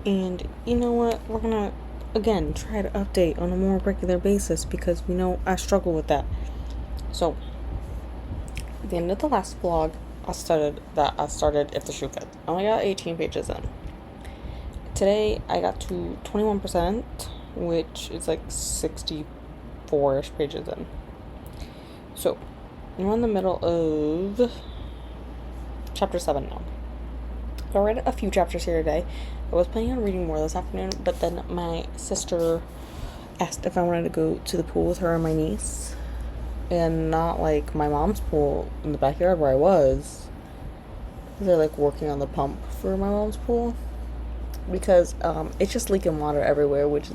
And you know what? We're gonna again try to update on a more regular basis because we know I struggle with that. So, at the end of the last vlog, I started If the Shoe Fits. I only got 18 pages in. Today I got to 21%, which is like 64-ish pages in. So, we're in the middle of chapter 7 now. I read a few chapters here today. I was planning on reading more this afternoon, but then my sister asked if I wanted to go to the pool with her and my niece, and not like my mom's pool in the backyard where I was. They're like working on the pump for my mom's pool because it's just leaking water everywhere, which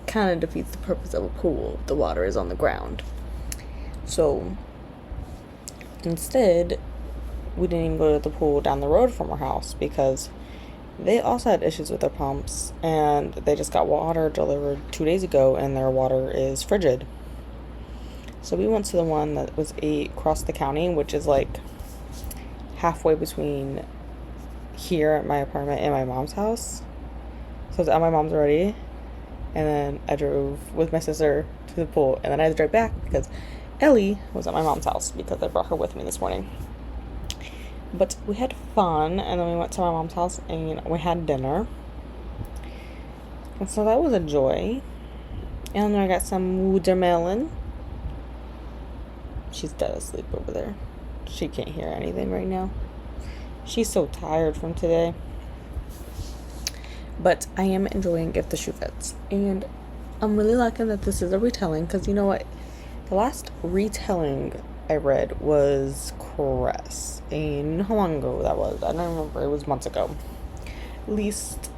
kind of defeats the purpose of a pool if the water is on the ground. So instead, we didn't even go to the pool down the road from our house because they also had issues with their pumps, and they just got water delivered 2 days ago, and their water is frigid. So we went to the one that was across the county, which is like halfway between here at my apartment and my mom's house. So I was at my mom's already, and then I drove with my sister to the pool, and then I had to drive back because Ellie was at my mom's house because I brought her with me this morning. But we had fun, and then we went to my mom's house and we had dinner. And so that was a joy. And then I got some watermelon. She's dead asleep over there. She can't hear anything right now. She's so tired from today. But I am enjoying If the Shoe Fits. And I'm really liking that this is a retelling, because you know what? The last retelling I read was Cress. And you know how long ago that was? I don't remember. It was months ago. At least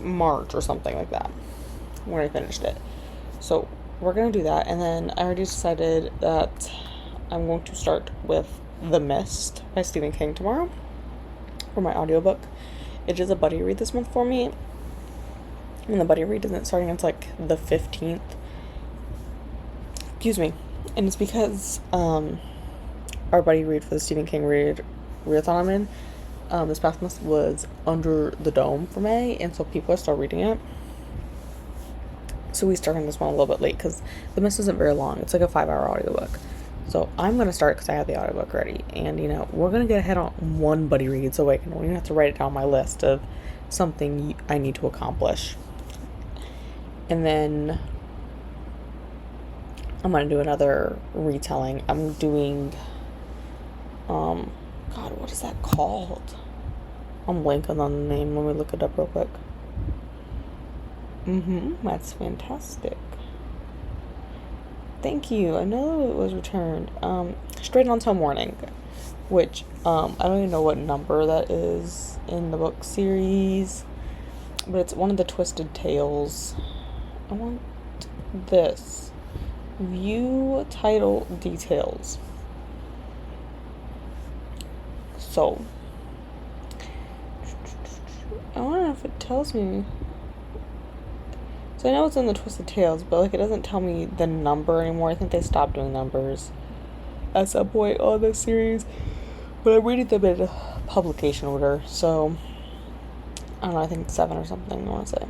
March or something like that when I finished it. So we're going to do that. And then I already decided that I'm going to start with The Mist by Stephen King tomorrow for my audiobook. It is a buddy read this month for me. And the buddy read isn't starting until like the 15th. Excuse me. And it's because our buddy read for the Stephen King readathon I'm in this past month was Under the Dome for May, and so people are still reading it. So we started this one a little bit late because The Mist isn't very long. It's like a 5-hour audiobook. So I'm going to start because I have the audiobook ready. And, we're going to get ahead on one buddy read so I can only have to write it down on my list of something I need to accomplish. And then I'm going to do another retelling. I'm doing, God, what is that called? I'm blanking on the name. Let me look it up real quick. That's fantastic. Thank you. I know it was returned. Straight Until Morning, which, I don't even know what number that is in the book series, but it's one of the Twisted Tales. I want this. View title details. So, I don't know if it tells me. So I know it's in the Twisted Tales, but like it doesn't tell me the number anymore. I think they stopped doing numbers at some point on this series. But I'm reading them in publication order, so I don't know, I think 7 or something I want to say.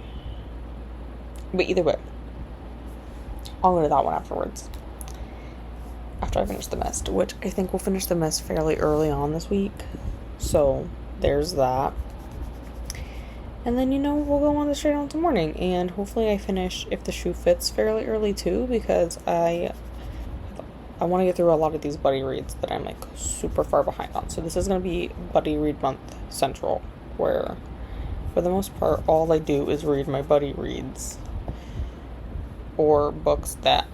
But either way, I'll go to that one afterwards. After I finish The Mist, which I think we'll finish The Mist fairly early on this week. So there's that. And then, we'll go on to Straight Until Morning. And hopefully I finish If the Shoe Fits fairly early too, because I want to get through a lot of these buddy reads that I'm like super far behind on. So this is going to be buddy read month central, where for the most part all I do is read my buddy reads or books that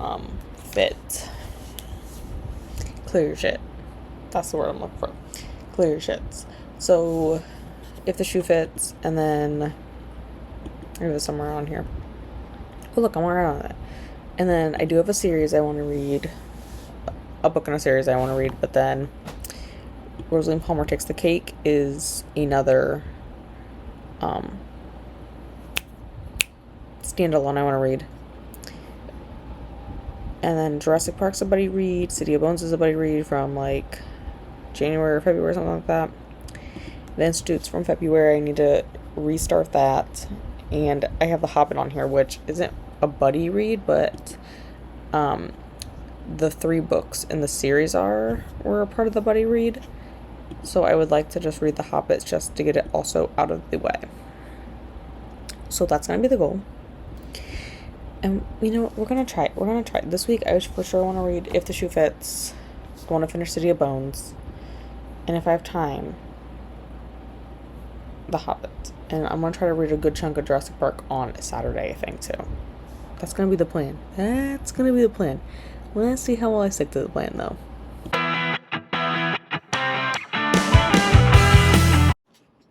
fit. Clear your shit. That's the word I'm looking for. Clear your shits. So If the Shoe Fits, and then maybe it's somewhere on here. Oh look, I'm right on it. And then I do have a series I want to read. A book in a series I want to read, but then Rosaline Palmer Takes the Cake is another standalone I want to read. And then Jurassic Park's a buddy read. City of Bones is a buddy read from like January or February, something like that. The Institute's from February. I need to restart that, and I have The Hobbit on here, which isn't a buddy read, but the 3 books in the series were a part of the buddy read. So I would like to just read The Hobbit just to get it also out of the way. So that's gonna be the goal. And you know, we're gonna try. This week I for sure want to read If the Shoe Fits. I want to finish City of Bones. And if I have time, The Hobbit. And I'm gonna try to read a good chunk of Jurassic Park on Saturday, I think, too. That's gonna be the plan. Let's see how well I stick to the plan, though.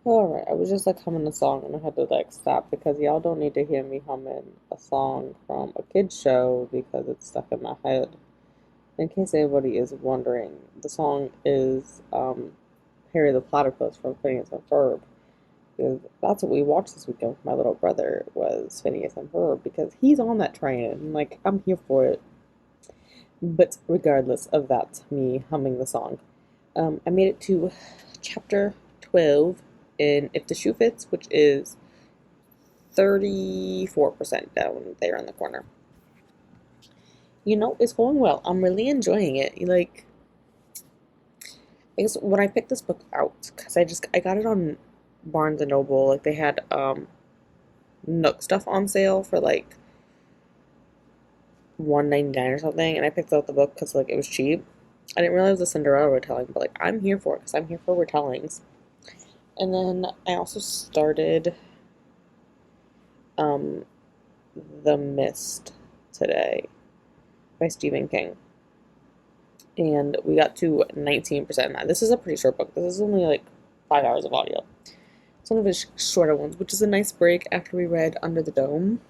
Alright, I was just like humming a song and I had to like stop because y'all don't need to hear me humming a song from a kid's show because it's stuck in my head. In case anybody is wondering, the song is Harry the Platypus from Phineas and Ferb. Because that's what we watched this weekend with my little brother, was Phineas and Ferb, because he's on that train and like I'm here for it. But regardless of that, me humming the song, I made it to chapter 12 in If the Shoe Fits, which is 34% down there in the corner. You know, it's going well. I'm really enjoying it. Like, I guess when I picked this book out, because I got it on Barnes and Noble, like they had Nook stuff on sale for like $1.99 or something, and I picked out the book because like it was cheap. I didn't realize it was a Cinderella retelling, but like I'm here for it because I'm here for retellings. And then I also started The Mist today by Stephen King. And we got to 19% now. This is a pretty short book. This is only like 5 hours of audio. It's one of his shorter ones, which is a nice break after we read Under the Dome.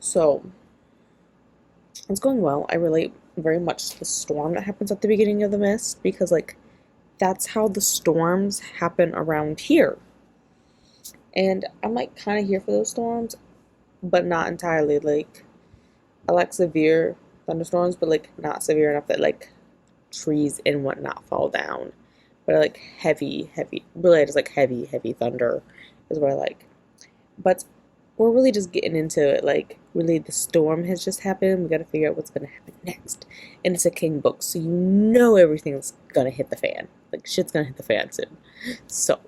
So, it's going well. I relate very much to the storm that happens at the beginning of The Mist, because like that's how the storms happen around here. And I'm like kind of here for those storms, but not entirely. Like, I like severe thunderstorms, but like not severe enough that like trees and whatnot fall down. But I like heavy, really I just like heavy thunder is what I like. But we're really just getting into it. Like, really, the storm has just happened. We got to figure out what's going to happen next. And it's a King book, so you know everything's going to hit the fan. Like, shit's going to hit the fan soon. So,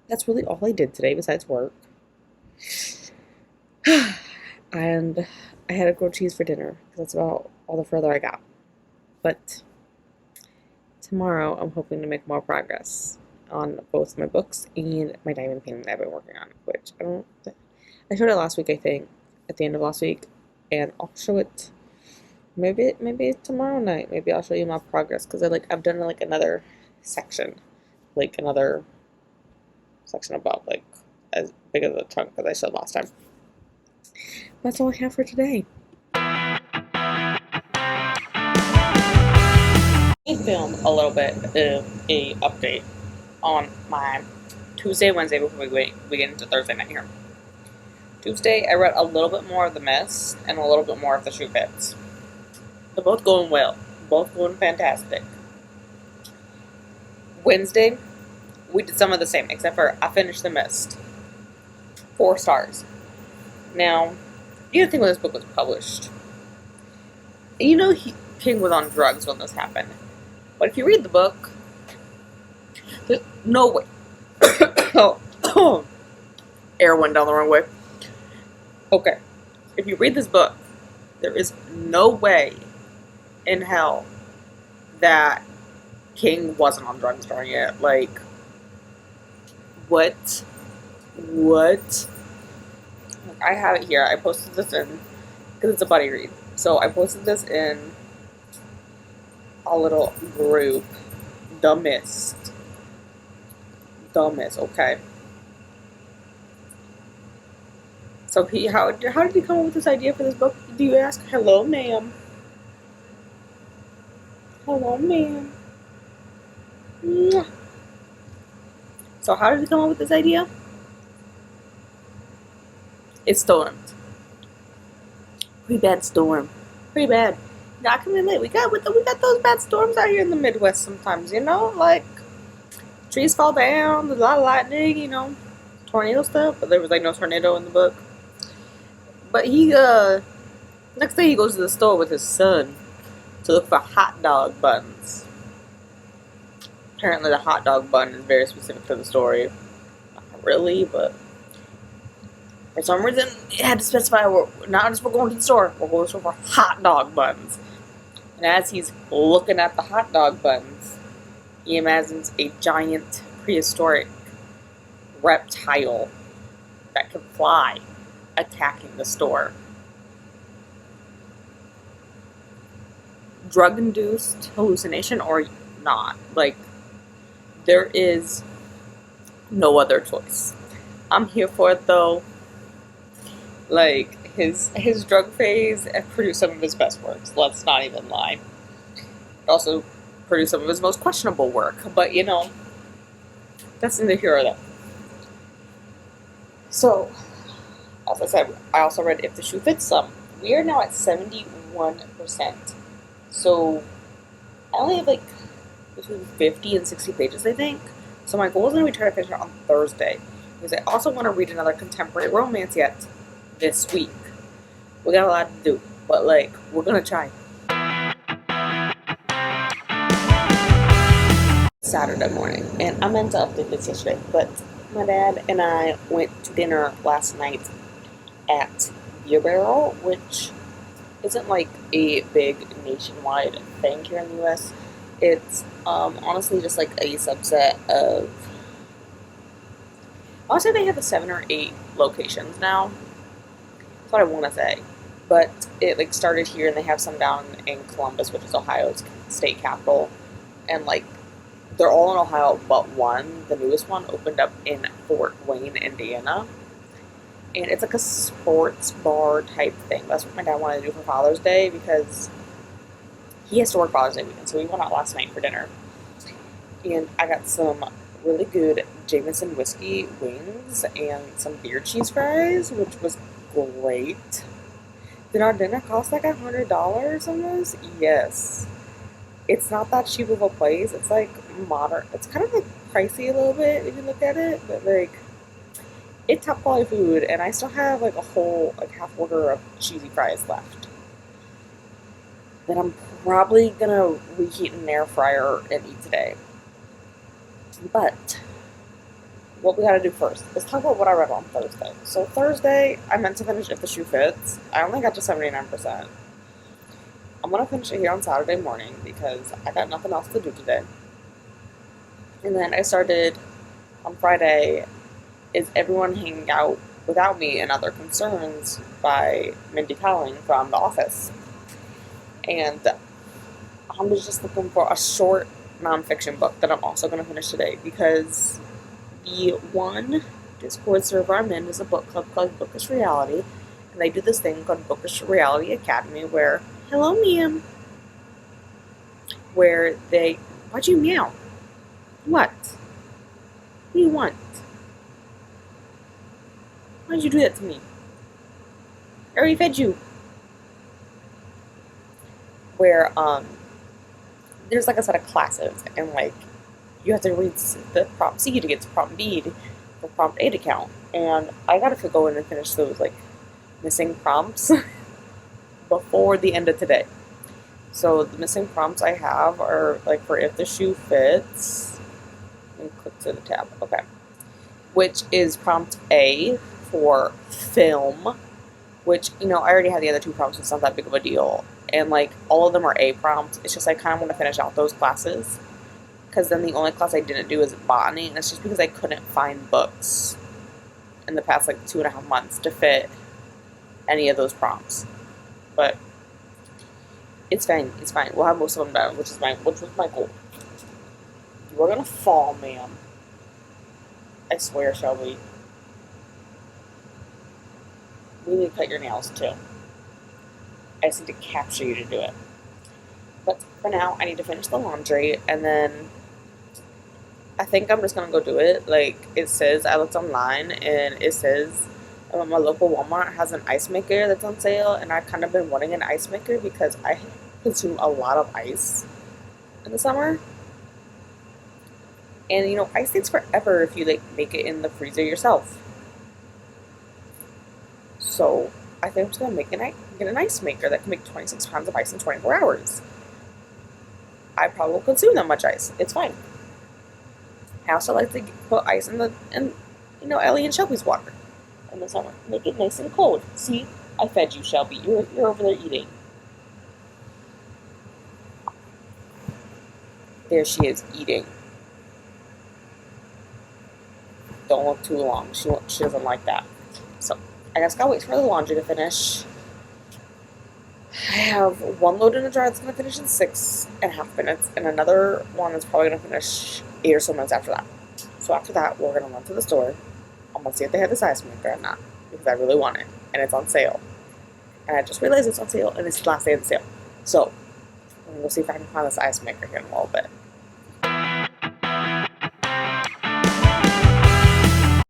that's really all I did today besides work. And I had a grilled cheese for dinner, because that's about all the further I got. But tomorrow, I'm hoping to make more progress on both my books and my diamond painting that I've been working on, which I showed it last week, I think, at the end of last week, and I'll show it maybe tomorrow night. Maybe I'll show you my progress, because I've done like another section above, like as big as a chunk as I showed last time. That's all I have for today. I filmed a little bit of a update on my Tuesday, Wednesday before we get into Thursday night here. Tuesday, I read a little bit more of The Mist and a little bit more of The Shoe Fits. They're both going well. Both going fantastic. Wednesday, we did some of the same, except for I finished The Mist. 4 stars. Now, you gotta think when this book was published. You know King was on drugs when this happened. But if you read the book, there's no way. Air went down the wrong way. Okay, if you read this book, there is no way in hell that King wasn't on drugs during it. Like, what? I have it here. I posted this in, because it's a buddy read. So I posted this in a little group. The Mist, okay. So how did he come up with this idea for this book? Do you ask? Hello, ma'am. Hello, ma'am. Mwah. So how did he come up with this idea? It stormed. Pretty bad storm. Pretty bad. I can relate. We got those bad storms out here in the Midwest sometimes, you know? Like, trees fall down, there's a lot of lightning, you know? tornado stuff, but there was like no tornado in the book. But he next day he goes to the store with his son to look for hot dog buns. Apparently the hot dog bun is very specific to the story. Not really, but for some reason it had to specify we're not just we're going to the store, we're going to the store for hot dog buns. And as he's looking at the hot dog buns, he imagines a giant prehistoric reptile that can fly attacking the store. Drug-induced hallucination or not. Like, there is no other choice. I'm here for it though. Like, his drug phase produced some of his best works. Let's not even lie. It also produced some of his most questionable work. But, you know, that's neither here or there. So, as I said, I also read If the Shoe Fits Some. We are now at 71%. So, I only have like between 50 and 60 pages, I think. So my goal is going to be trying to finish it on Thursday. Because I also want to read another contemporary romance yet this week. We got a lot to do. But, like, we're going to try. Saturday morning. And I meant to update this yesterday. But my dad and I went to dinner last night at Beer Barrel, which isn't like a big nationwide thing here in the US. It's honestly just like a subset of. I want to say they have 7 or 8 locations now. That's what I want to say. But it like started here, and they have some down in Columbus, which is Ohio's state capital, and like they're all in Ohio but one. The newest one opened up in Fort Wayne, Indiana. And it's like a sports bar type thing. That's what my dad wanted to do for Father's Day because he has to work Father's Day weekend. So we went out last night for dinner. And I got some really good Jameson whiskey wings and some beer cheese fries, which was great. Did our dinner cost like $100 almost? Yes. It's not that cheap of a place. It's like modern. It's kind of like pricey a little bit if you look at it. But like, it's top quality food, and I still have like a whole like half order of cheesy fries left that I'm probably gonna reheat in an air fryer and eat today. But what we gotta do first is talk about what I read on Thursday. So Thursday, I meant to finish If the Shoe Fits. I only got to 79%. I'm gonna finish it here on Saturday morning because I got nothing else to do today. And then I started on Friday. Is Everyone Hanging Out Without Me and Other Concerns by Mindy Kaling from The Office. And I'm just looking for a short nonfiction book that I'm also going to finish today because the one Discord server I'm in is a book club called Bookish Reality. And they do this thing called Bookish Reality Academy where, hello ma'am, where they, why'd you meow? What? What do you want? Why did you do that to me? I already fed you. Where, there's like a set of classes, and like, you have to read the prompt C to get to prompt B for prompt A to count. And I gotta go in and finish those, like, missing prompts before the end of today. So the missing prompts I have are, like, for If the Shoe Fits. Let me click to the tab. Okay. Which is prompt A for film, which, you know, I already had the other 2 prompts, so it's not that big of a deal. And, like, all of them are A prompts. It's just I kind of want to finish out those classes. Because then the only class I didn't do is botany, and it's just because I couldn't find books in the past, like, 2.5 months to fit any of those prompts. But it's fine. It's fine. We'll have most of them done, which was my goal. You are gonna fall, ma'am. I swear, Shelby. We need to cut your nails too. I just need to capture you to do it. But for now, I need to finish the laundry, and then I think I'm just gonna go do it. Like it says, I looked online, and it says my local Walmart has an ice maker that's on sale, and I've kind of been wanting an ice maker because I consume a lot of ice in the summer. And you know, ice takes forever if you like make it in the freezer yourself. So I think I'm just gonna get an ice maker that can make 26 pounds of ice in 24 hours. I probably won't consume that much ice. It's fine. I also like to put ice in Ellie and Shelby's water in the summer. Make it nice and cold. See, I fed you, Shelby. You're over there eating. There she is eating. Don't look too long. She doesn't like that. So I guess gotta wait for the laundry to finish. I have one load in a dryer that's gonna finish in 6.5 minutes, and another one that's probably gonna finish 8 or so minutes after that. So after that, we're gonna run to the store. I'm gonna see if they have this ice maker or not, because I really want it, and it's on sale. And I just realized it's on sale, and it's the last day of the sale. So I'm gonna go see if I can find this ice maker here in a little bit.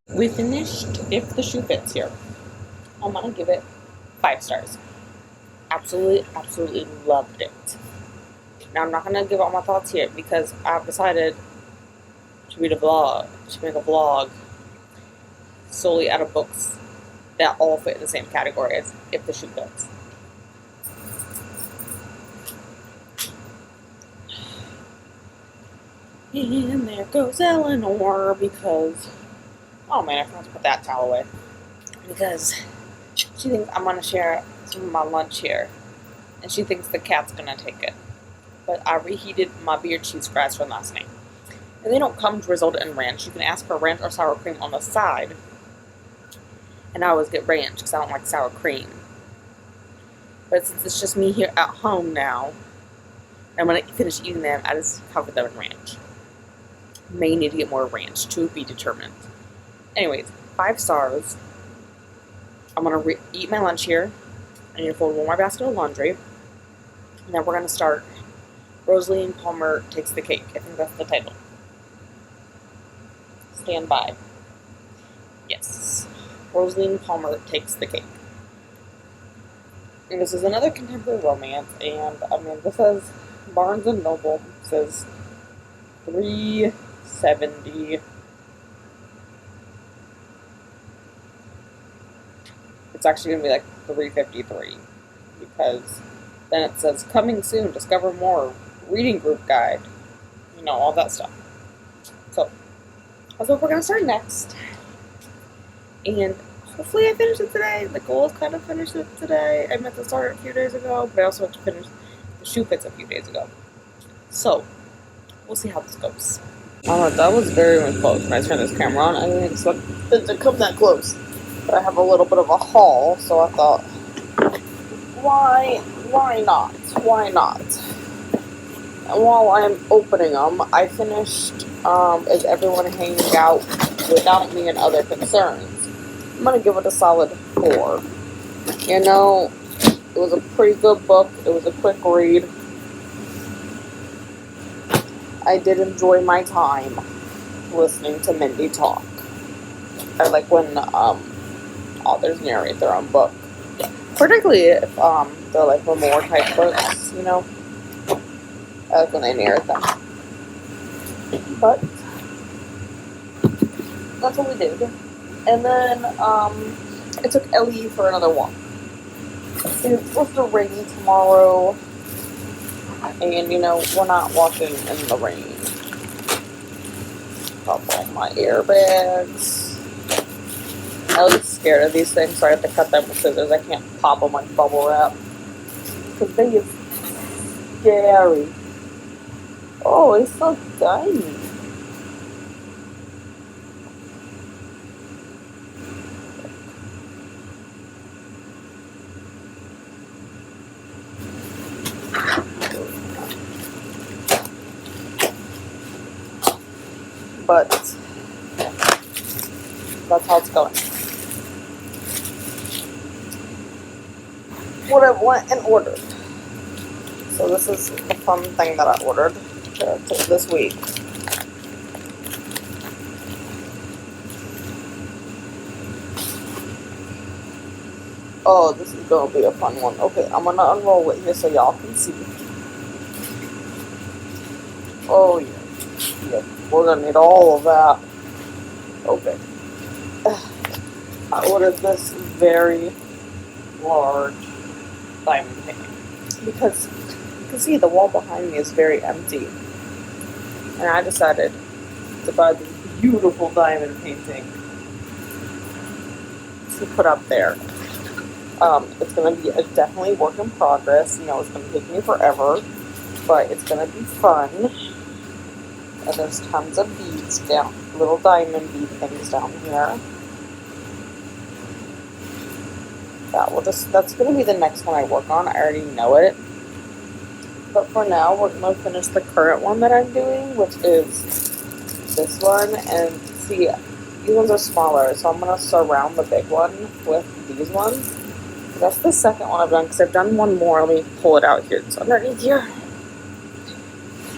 We finished If the Shoe Fits here. I'm gonna give it 5 stars. Absolutely, absolutely loved it. Now I'm not gonna give all my thoughts here because I've decided to make a vlog solely out of books that all fit in the same category as If the Shoe Fits. And there goes Eleanor because, oh man, I forgot to put that towel away. Because she thinks I'm going to share some of my lunch here. And she thinks the cat's going to take it. But I reheated my beer cheese fries from last night. And they don't come drizzled in ranch. You can ask for ranch or sour cream on the side. And I always get ranch because I don't like sour cream. But since it's just me here at home now, and when I finish eating them, I just cover them in ranch. May need to get more ranch, to be determined. Anyways, 5 stars. I'm going to eat my lunch here. I need to fold one more basket of laundry. And then we're going to start Rosaline Palmer Takes the Cake. I think that's the title. Stand by. Yes. Rosaline Palmer Takes the Cake. And this is another contemporary romance. And, I mean, this says Barnes & Noble. It says $3.70. It's actually going to be like $3.53 because then it says coming soon, discover more, reading group guide, you know, all that stuff. So that's what we're going to start next. And hopefully I finish it today. The goal is kind of finish it today. I meant to start it a few days ago, but I also have to finish the Shoe Fits a few days ago. So we'll see how this goes. Alright, that was very close. When I turned this camera on, I didn't expect it to come that close. But I have a little bit of a haul, so I thought, why not? Why not? And while I'm opening them, I finished Is Everyone Hanging Out Without Me and Other Concerns. I'm going to give it a solid 4. You know, it was a pretty good book. It was a quick read. I did enjoy my time listening to Mindy talk. I like when authors narrate their own book. Particularly if they're like memoir type books, you know. I like when they narrate them. But that's what we did. And then I took Ellie for another walk. It's supposed to rain tomorrow. And you know, we're not walking in the rain. Pop all my airbags. Ellie's scared of these things, so I have to cut them with scissors. I can't pop them like bubble wrap. Because they is scary. Oh, it's so tiny. But that's how it's going. What I went and ordered. So this is a fun thing that I ordered this week. Oh, this is gonna be a fun one. Okay, I'm gonna unroll it here so y'all can see. Oh yeah. Yep. We're gonna need all of that. Okay. I ordered this very large diamond painting because you can see the wall behind me is very empty. And I decided to buy this beautiful diamond painting to put up there. It's going to be a definitely work in progress. You know, it's going to take me forever, but it's going to be fun. And there's tons of beads down, little diamond bead things down here. That's going to be the next one I work on. I already know it. But for now, we're going to finish the current one that I'm doing, which is this one. And see, these ones are smaller, so I'm going to surround the big one with these ones. That's the second one I've done, because I've done one more. Let me pull it out here. It's underneath here.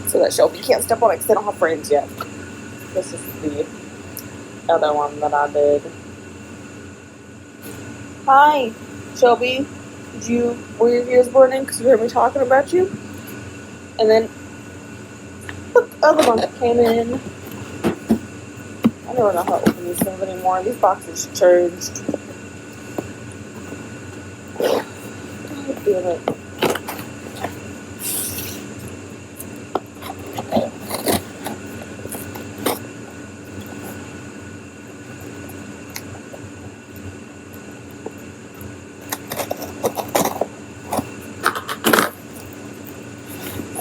So that Shelby can't step on it because they don't have frames yet. This is the other one that I did. Hi, Shelby. Were your ears burning because you heard me talking about you? And then, look, the other one that came in. I never know how to open these things anymore. These boxes changed. God damn it.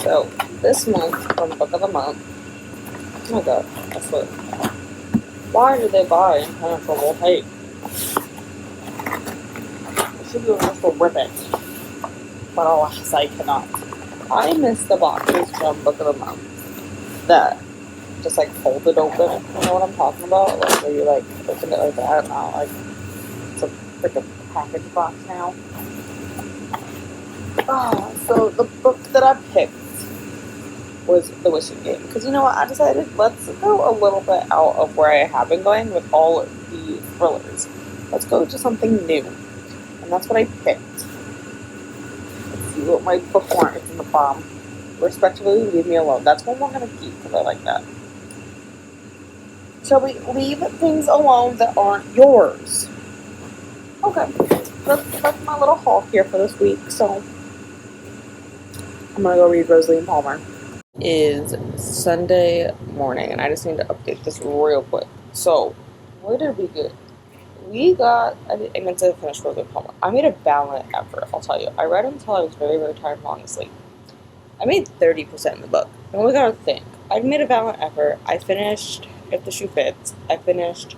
So, this month, from Book of the Month, oh my god, I swear. Why did they buy impenetrable tape? It should be enough to rip it. But alas, I cannot. I miss the boxes from Book of the Month that just like folded open. You know what I'm talking about? Like where you like open it like that, not like it's a freaking package box now. So the book that I picked was The Wishing Game. Because you know what? I decided let's go a little bit out of where I have been going with all the thrillers. Let's go to something new. And that's what I picked. Let's see what my bookmark is in the bottom. Respectfully, Leave Me Alone. That's one we're going to keep because I like that. Shall we leave things alone that aren't yours? Okay. That's my little haul here for this week. So I'm going to go read Rosalie Palmer. Is Sunday morning, and I just need to update this real quick. So, where did we get? I meant to finish Rosalie Palmer. I made a valiant effort, I'll tell you. I read until I was very, very tired and falling asleep. I made 30% in the book. And we gotta think. I made a valiant effort. I finished If the Shoe Fits. I finished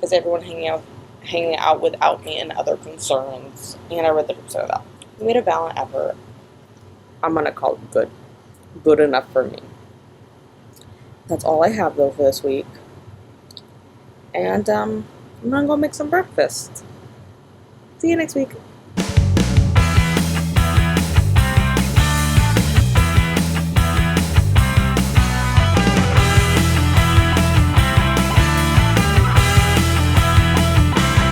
Is Everyone Hanging Out Without Me and Other Concerns. And I read 30% of that. I made a valiant effort. I'm gonna call it good. Good enough for me. That's all I have though for this week. And I'm gonna go make some breakfast. See you next week.